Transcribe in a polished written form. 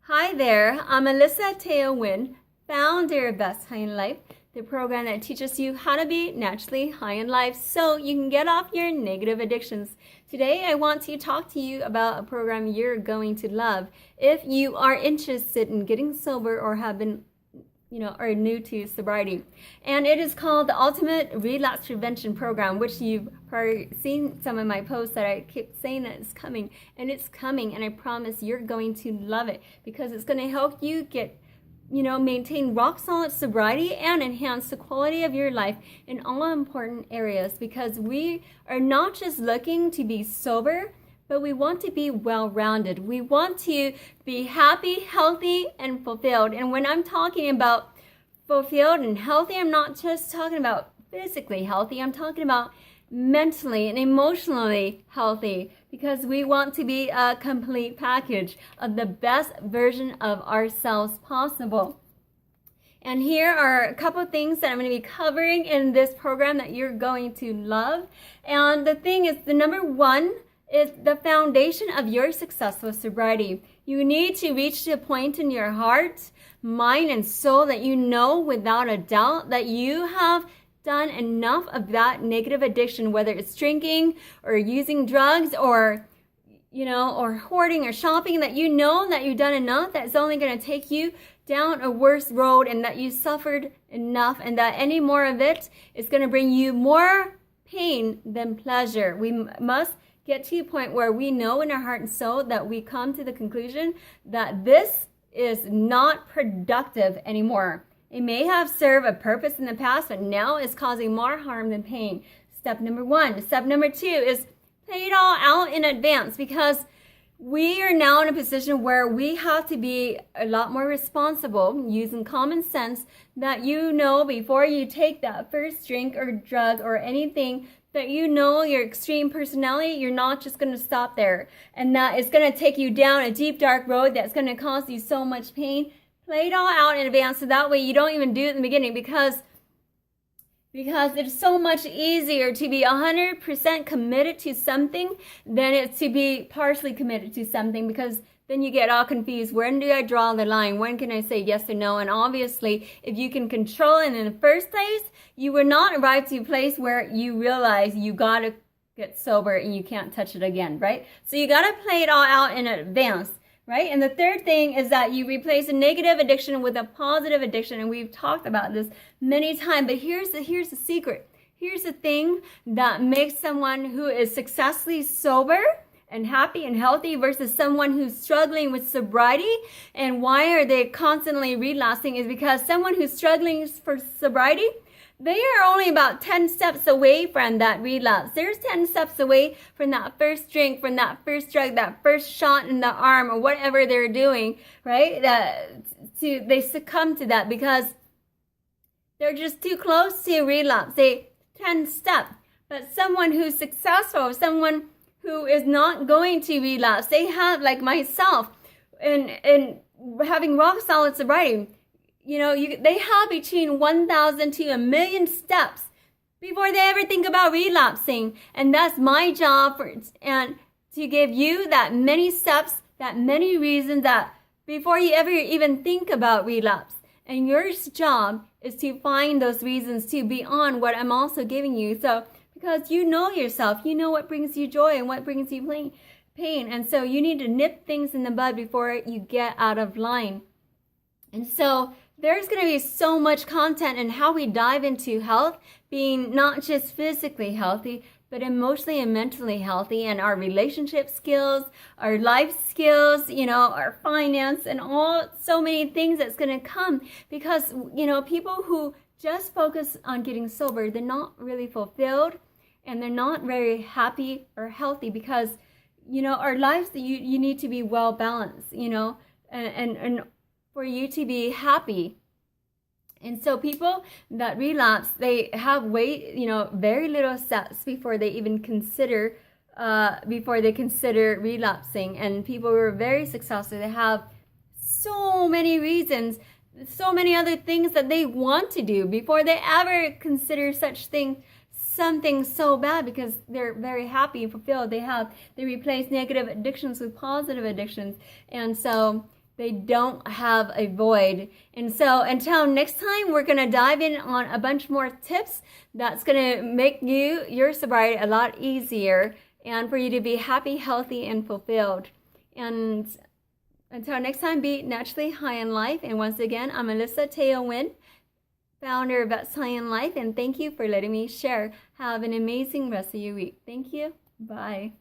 Hi there, I'm Alyssa Teo Wynn, founder of Best High in Life, the program that teaches you how to be naturally high in life so you can get off your negative addictions. Today, I want to talk to you about a program you're going to love if you are interested in getting sober or have been are new to sobriety. And it is called the Ultimate Relapse Prevention Program, which you've probably seen some of my posts that I keep saying that it's coming. And it's coming, and I promise you're going to love it because it's going to help you get, maintain rock solid sobriety and enhance the quality of your life in all important areas, because we are not just looking to be sober, but we want to be well-rounded. We want to be happy, healthy, and fulfilled. And when I'm talking about fulfilled and healthy, I'm not just talking about physically healthy. I'm talking about mentally and emotionally healthy, because we want to be a complete package of the best version of ourselves possible. And here are a couple of things that I'm going to be covering in this program that you're going to love. And the thing is, the number one is the foundation of your successful sobriety. You need to reach the point in your heart, mind, and soul that you know without a doubt that you have done enough of that negative addiction, whether it's drinking or using drugs or hoarding or shopping, that you know that you've done enough, that it's only going to take you down a worse road, and that you suffered enough, and that any more of it is going to bring you more pain than pleasure. We must get to a point where we know in our heart and soul that we come to the conclusion that this is not productive anymore. It may have served a purpose in the past, but now it's causing more harm than pain. Step number one. Step number two is play it all out in advance, because we are now in a position where we have to be a lot more responsible, using common sense, that before you take that first drink or drug or anything, that your extreme personality, you're not just going to stop there, and that it's going to take you down a deep, dark road that's going to cause you so much pain. Play it all out in advance, so that way you don't even do it in the beginning, because it's so much easier to be 100% committed to something than it's to be partially committed to something, because then you get all confused. When do I draw the line? When can I say yes or no? And obviously, if you can control it in the first place, you will not arrive to a place where you realize you got to get sober and you can't touch it again, right? So you got to play it all out in advance, right? And the third thing is that you replace a negative addiction with a positive addiction. And we've talked about this many times, but here's the secret. Here's the thing that makes someone who is successfully sober and happy and healthy versus someone who's struggling with sobriety. And why are they constantly relapsing? Is because someone who's struggling for sobriety, they are only about 10 steps away from that relapse. They're 10 steps away from that first drink, from that first drug, that first shot in the arm, or whatever they're doing, right? They succumb to that because they're just too close to relapse. They 10 steps. But someone who's successful, someone who is not going to relapse, they have, like myself, and having rock solid sobriety, they have between 1,000 to 1,000,000 steps before they ever think about relapsing. And that's my job, and to give you that many steps, that many reasons, that before you ever even think about relapse. And your job is to find those reasons to beyond what I'm also giving you. So, because you know yourself, you know what brings you joy and what brings you pain. And so you need to nip things in the bud before you get out of line. And so there's going to be so much content in how we dive into health, being not just physically healthy, but emotionally and mentally healthy, and our relationship skills, our life skills, our finance, and so many things that's going to come. Because, people who just focus on getting sober, they're not really fulfilled, and they're not very happy or healthy, because, our lives, you need to be well balanced, and for you to be happy. And so people that relapse, they have very little steps before they even consider relapsing. And people who are very successful, they have so many reasons, so many other things that they want to do before they ever consider something so bad, because they're very happy and fulfilled. They replace negative addictions with positive addictions. And so they don't have a void. And so until next time, we're going to dive in on a bunch more tips that's going to make your sobriety a lot easier and for you to be happy, healthy, and fulfilled. And until next time, be naturally high in life. And once again, I'm Melissa Teo Nguyen, founder of That's High in Life, and thank you for letting me share. Have an amazing rest of your week. Thank you. Bye.